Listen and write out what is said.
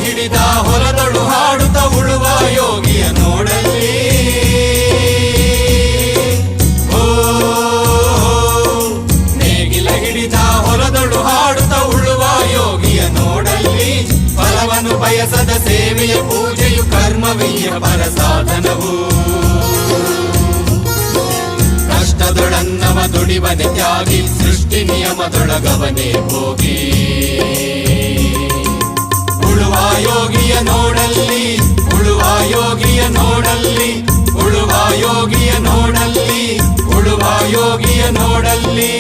ಹಿಡಿದ ಹೊಲದೊಳು ಹಾಡುತ್ತ ಉಳುವ ಯೋಗಿಯ ನೋಡಲ್ಲಿ. ಓ ನೇಗಿಲ ಹಿಡಿದ ಹೊಲದೊಳು ಹಾಡುತ್ತ ಉಳುವ ಯೋಗಿಯ ನೋಡಲ್ಲಿ. ಫಲವನ್ನು ಬಯಸದ ಸೇವೆಯ ಪೂಜೆಯು ಕರ್ಮವೀಯ ಪರ ಸಾಧನವು. ಕಷ್ಟದೊಳನ್ನವ ದುಡಿವನೆ ತ್ಯಾಗಿ ಸೃಷ್ಟಿ ನಿಯಮದೊಳಗವನೇ ಹೋಗಿ. ಉಳುವ ಯೋಗಿಯ ನೋಡಲ್ಲಿ, ಉಳುವ ಯೋಗಿಯ ನೋಡಲ್ಲಿ, ಉಳುವ ಯೋಗಿಯ ನೋಡಲ್ಲಿ, ಉಳುವ ಯೋಗಿಯ ನೋಡಲ್ಲಿ.